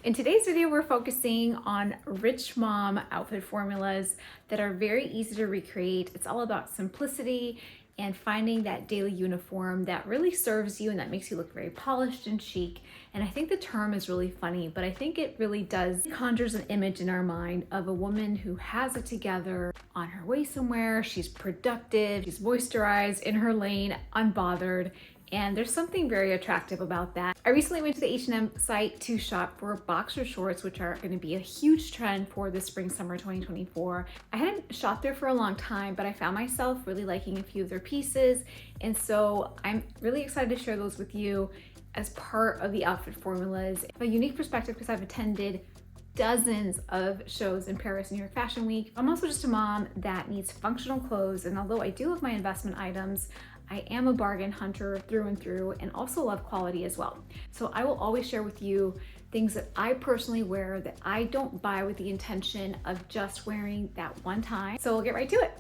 In today's video, we're focusing on Rich Mom outfit formulas that are very easy to recreate. It's all about simplicity and finding that daily uniform that really serves you and that makes you look very polished and chic. And I think the term is really funny, but I think it really does conjures an image in our mind of a woman who has it together, on her way somewhere, she's productive, she's moisturized, in her lane, unbothered. And there's something very attractive about that. I recently went to the H&M site to shop for boxer shorts, which are going to be a huge trend for the spring summer 2024. I hadn't shopped there for a long time, but I found myself really liking a few of their pieces. And so I'm really excited to share those with you as part of the outfit formulas. A unique perspective because I've attended dozens of shows in Paris and New York Fashion Week. I'm also just a mom that needs functional clothes, and although I do love my investment items, I am a bargain hunter through and through and also love quality as well. So I will always share with you things that I personally wear that I don't buy with the intention of just wearing that one time. So we'll get right to it.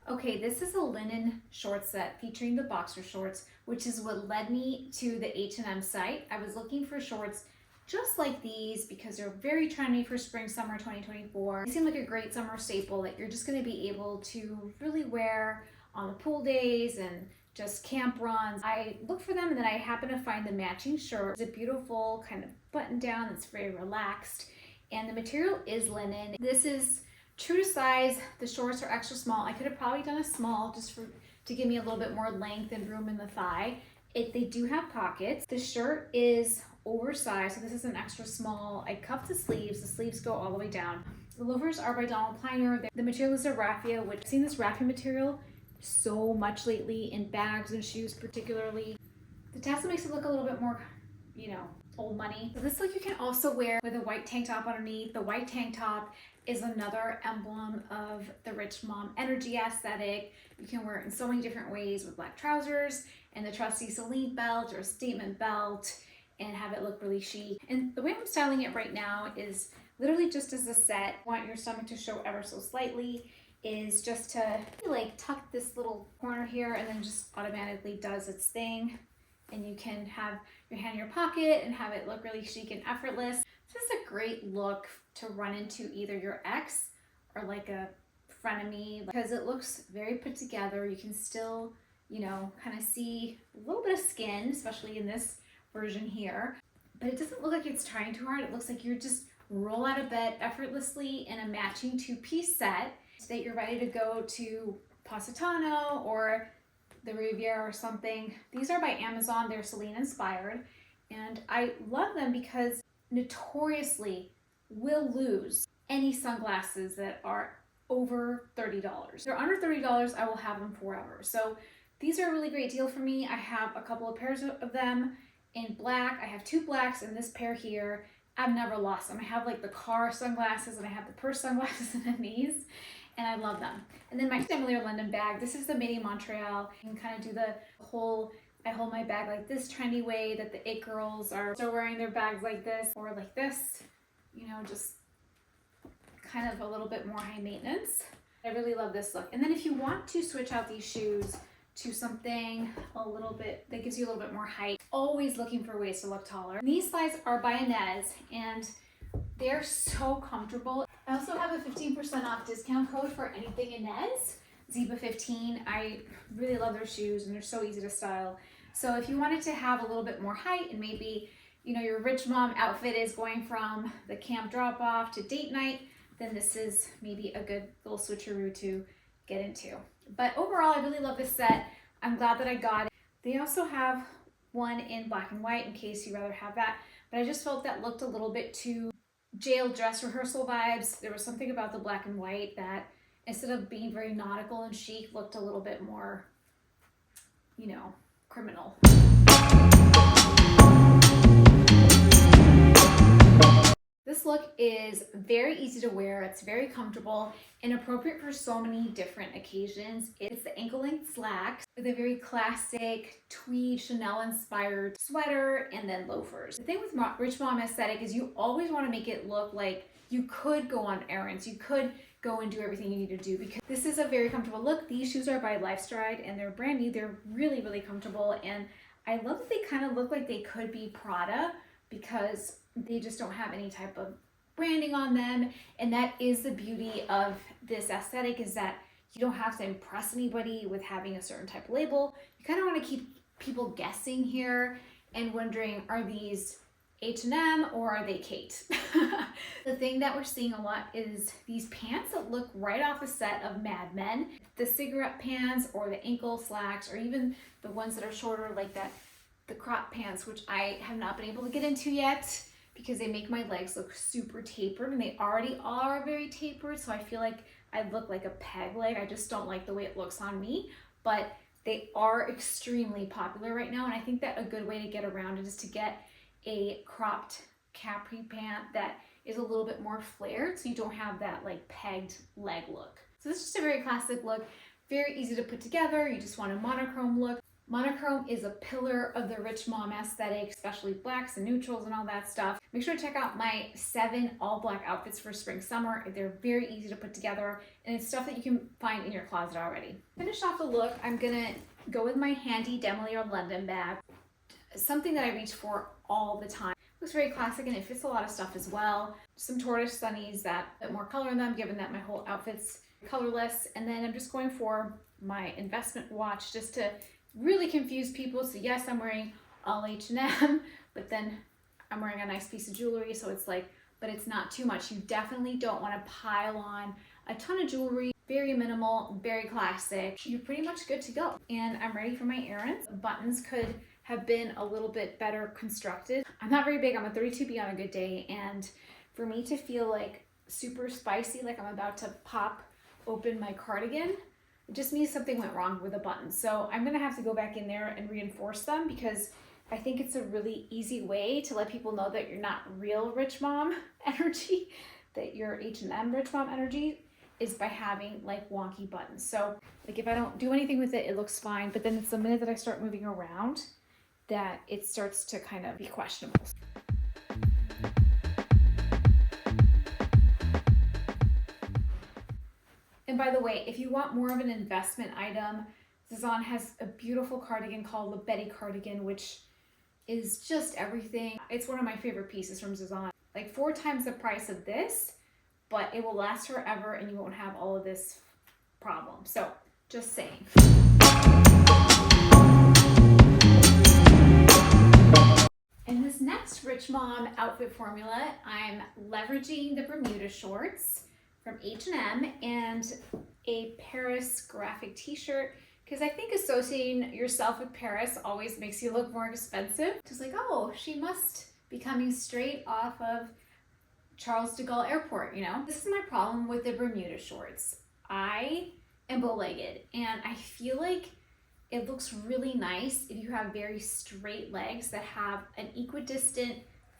Okay, this is a linen short set featuring the boxer shorts, which is what led me to the H&M site. I was looking for shorts just like these because they're very trendy for spring summer 2024. They seem like a great summer staple that you're just going to be able to really wear on the pool days and just camp runs. I look for them and then I happen to find the matching shirt. It's a beautiful kind of button down that's very relaxed, and the material is linen. This is true to size. The shorts are extra small. I could have probably done a small just to give me a little bit more length and room in the thigh. They do have pockets. The shirt is oversized, so this is an extra small. I cuffed the sleeves go all the way down. The loafers are by Donald Pliner. The material is a raffia, which I've seen this raffia material so much lately in bags and shoes particularly. The tassel makes it look a little bit more, old money. So this look you can also wear with a white tank top underneath. The white tank top is another emblem of the Rich Mom energy aesthetic. You can wear it in so many different ways with black trousers and the trusty Celine belt or statement belt and have it look really chic. And the way I'm styling it right now is literally just as a set. Want your stomach to show ever so slightly, is just to tuck this little corner here and then just automatically does its thing. And you can have your hand in your pocket and have it look really chic and effortless. This is a great look to run into either your ex or like a frenemy because it looks very put together. You can still, kind of see a little bit of skin, especially in this version here, but it doesn't look like it's trying too hard. It looks like you're just roll out of bed effortlessly in a matching two-piece set so that you're ready to go to Positano or the Riviera or something. These are by Amazon. They're Celine inspired, and I love them because notoriously will lose any sunglasses that are over $30. If they're under $30, I will have them forever. So these are a really great deal for me. I have a couple of pairs of them in black. I have two blacks and this pair here. I've never lost them. I have like the car sunglasses and I have the purse sunglasses and these, and I love them. And then my Emily London bag. This is the Made in Montreal. You can kind of do the whole, I hold my bag like this trendy way that the it girls are still wearing their bags like this or like this, just kind of a little bit more high maintenance. I really love this look. And then if you want to switch out these shoes to something a little bit that gives you a little bit more height, always looking for ways to look taller. And these slides are by Inez and they're so comfortable. I also have a 15% off discount code for anything Inez, Ziba 15. I really love their shoes and they're so easy to style. So if you wanted to have a little bit more height and maybe, your Rich Mom outfit is going from the camp drop off to date night, then this is maybe a good little switcheroo to get into. But overall, I really love this set. I'm glad that I got it. They also have one in black and white in case you'd rather have that. But I just felt that looked a little bit too jail dress rehearsal vibes. There was something about the black and white that instead of being very nautical and chic, looked a little bit more, criminal. This look is very easy to wear. It's very comfortable and appropriate for so many different occasions. It's the ankle-length slacks with a very classic tweed Chanel inspired sweater and then loafers. The thing with Rich Mom aesthetic is you always want to make it look like you could go on errands. You could go and do everything you need to do because this is a very comfortable look. These shoes are by Lifestride and they're brand new. They're really, really comfortable, and I love that they kind of look like they could be Prada because they just don't have any type of branding on them. And that is the beauty of this aesthetic, is that you don't have to impress anybody with having a certain type of label. You kind of want to keep people guessing here and wondering, are these H&M or are they Kate? The thing that we're seeing a lot is these pants that look right off a set of Mad Men. The cigarette pants or the ankle slacks, or even the ones that are shorter like that, the crop pants, which I have not been able to get into yet because they make my legs look super tapered, and they already are very tapered, so I feel like I look like a peg leg. I just don't like the way it looks on me, but they are extremely popular right now, and I think that a good way to get around it is to get a cropped capri pant that is a little bit more flared, so you don't have that like pegged leg look. So this is just a very classic look, very easy to put together. You just want a monochrome look. Monochrome is a pillar of the Rich Mom aesthetic, especially blacks and neutrals and all that stuff. Make sure to check out my 7 all black outfits for spring summer. They're very easy to put together, and it's stuff that you can find in your closet already. Finish off the look, I'm gonna go with my handy Demolier London bag, something that I reach for all the time. Looks very classic and it fits a lot of stuff as well. Some tortoise sunnies that have more color in them, given that my whole outfit's colorless. And then I'm just going for my investment watch just to really confuse people. So yes, I'm wearing all H&M, but then I'm wearing a nice piece of jewelry, so it's like, but it's not too much. You definitely don't want to pile on a ton of jewelry. Very minimal, very classic. You're pretty much good to go. And I'm ready for my errands. Buttons could have been a little bit better constructed. I'm not very big, I'm a 32B on a good day, and for me to feel like super spicy, like I'm about to pop open my cardigan, it just means something went wrong with the buttons. So I'm gonna have to go back in there and reinforce them, because I think it's a really easy way to let people know that you're not real Rich Mom energy, that you're H&M Rich Mom energy, is by having like wonky buttons. So like if I don't do anything with it, it looks fine, but then it's the minute that I start moving around that it starts to kind of be questionable. And by the way, if you want more of an investment item, Zazan has a beautiful cardigan called the Betty cardigan, which is just everything. It's one of my favorite pieces from Zazan. Like 4 times the price of this, but it will last forever and you won't have all of this problem. So just saying. In this next Rich Mom outfit formula, I'm leveraging the Bermuda shorts from H&M and a Paris graphic t-shirt, because I think associating yourself with Paris always makes you look more expensive. Just like, oh, she must be coming straight off of Charles de Gaulle Airport, you know? This is my problem with the Bermuda shorts. I am bow-legged, and I feel like it looks really nice if you have very straight legs that have an equidistant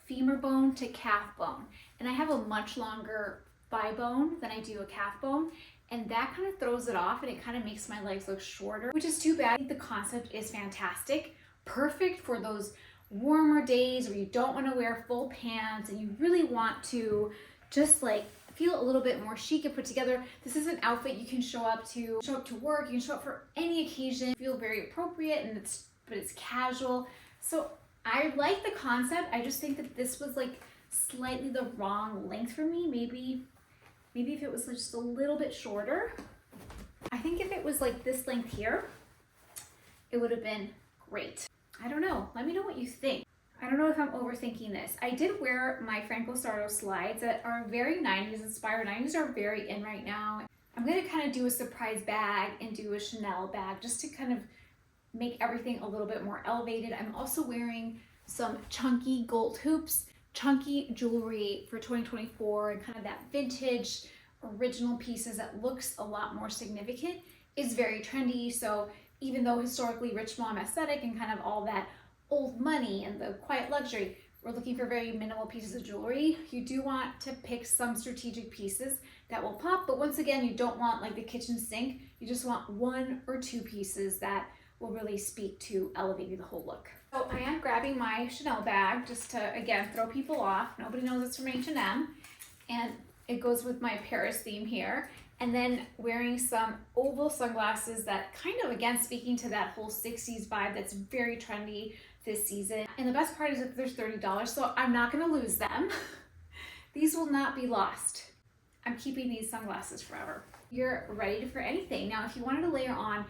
femur bone to calf bone. And I have a much longer thigh bone than I do a calf bone, and that kind of throws it off and it kind of makes my legs look shorter, which is too bad. I think the concept is fantastic, perfect for those warmer days where you don't want to wear full pants and you really want to just like feel a little bit more chic and put together. This is an outfit you can show up to work, you can show up for any occasion, feel very appropriate, and but it's casual. So I like the concept. I just think that this was like slightly the wrong length for me. Maybe if it was just a little bit shorter. I think if it was like this length here, it would have been great. I don't know. Let me know what you think. I don't know if I'm overthinking this. I did wear my Franco Sarto slides that are very 90s inspired. 90s are very in right now. I'm gonna kind of do a surprise bag and do a Chanel bag just to kind of make everything a little bit more elevated. I'm also wearing some chunky gold hoops, chunky jewelry for 2024, and kind of that vintage original pieces that looks a lot more significant. Is very trendy. So even though historically Rich Mom aesthetic and kind of all that old money and the quiet luxury, we're looking for very minimal pieces of jewelry. You do want to pick some strategic pieces that will pop, but once again, you don't want like the kitchen sink. You just want 1 or 2 pieces that will really speak to elevating the whole look. So I am grabbing my Chanel bag just to, again, throw people off. Nobody knows it's from H&M, and it goes with my Paris theme here. And then wearing some oval sunglasses that kind of, again, speaking to that whole 60s vibe that's very trendy this season. And the best part is that there's $30, so I'm not gonna lose them. These will not be lost. I'm keeping these sunglasses forever. You're ready for anything. Now, if you wanted to layer on,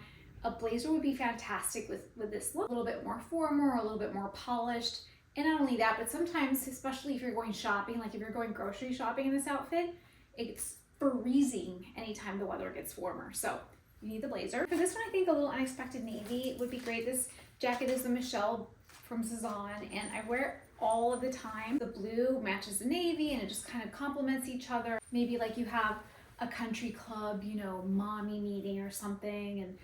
a blazer would be fantastic with this look. A little bit more formal, or a little bit more polished. And not only that, but sometimes, especially if you're going shopping, like if you're going grocery shopping in this outfit, it's freezing anytime the weather gets warmer. So you need the blazer. For this one, I think a little unexpected navy would be great. This jacket is the Michelle from Cezanne, and I wear it all of the time. The blue matches the navy and it just kind of complements each other. Maybe like you have a country club, you know, mommy meeting or something, and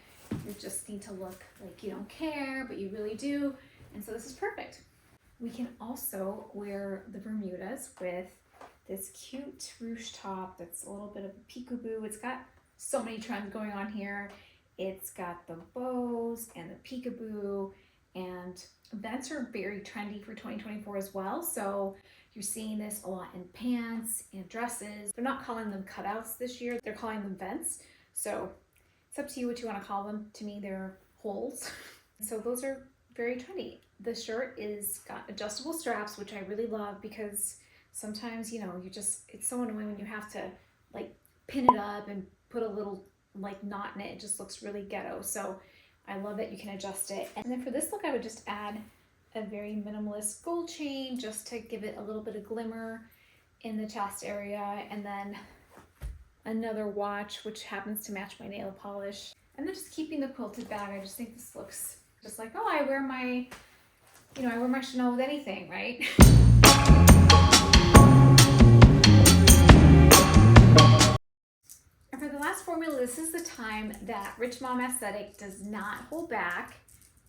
you just need to look like you don't care, but you really do. And so this is perfect. We can also wear the Bermudas with this cute ruche top that's a little bit of a peekaboo. It's got so many trends going on here. It's got the bows and the peekaboo, and vents are very trendy for 2024 as well. So you're seeing this a lot in pants and dresses. They're not calling them cutouts this year, they're calling them vents. So it's up to you what you want to call them. To me, they're holes. So those are very trendy. The shirt is got adjustable straps, which I really love because sometimes, you know, it's so annoying when you have to like pin it up and put a little like knot in it. It just looks really ghetto. So I love that you can adjust it. And then for this look, I would just add a very minimalist gold chain just to give it a little bit of glimmer in the chest area. And then another watch, which happens to match my nail polish. And then just keeping the quilted bag. I just think this looks just like, oh, I wear my Chanel with anything, right? And for the last formula, this is the time that Rich Mom Aesthetic does not hold back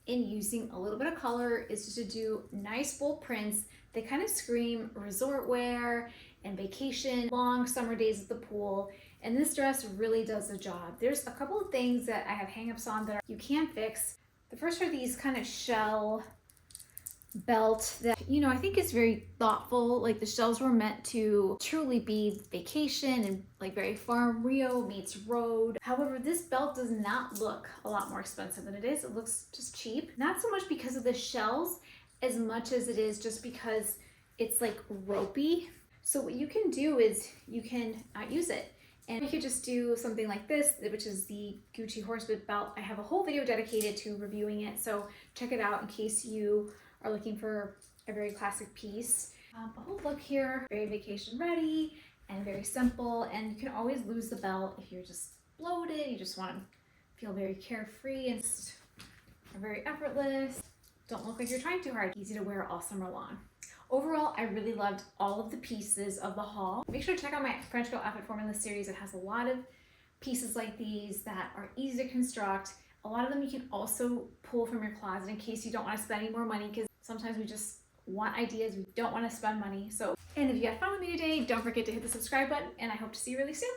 in using a little bit of color. Is just to do nice bold prints. They kind of scream resort wear and vacation, long summer days at the pool. And this dress really does the job. There's a couple of things that I have hang-ups on that you can fix. The first are these kind of shell belt that, you know, I think is very thoughtful. Like the shells were meant to truly be vacation and like very farm Rio meets road. However, this belt does not look a lot more expensive than it is. It looks just cheap. Not so much because of the shells as much as it is just because it's like ropey. So what you can do is you can use it. And you could just do something like this, which is the Gucci horsebit belt. I have a whole video dedicated to reviewing it, so check it out in case you are looking for a very classic piece. A whole look here, very vacation ready and very simple. And you can always lose the belt if you're just bloated, you just want to feel very carefree and just very effortless. Don't look like you're trying too hard. Easy to wear all summer long. Overall, I really loved all of the pieces of the haul. Make sure to check out my French Girl Outfit Formula series. It has a lot of pieces like these that are easy to construct. A lot of them you can also pull from your closet in case you don't want to spend any more money, because sometimes we just want ideas, we don't want to spend money. And if you had fun with me today, don't forget to hit the subscribe button, and I hope to see you really soon.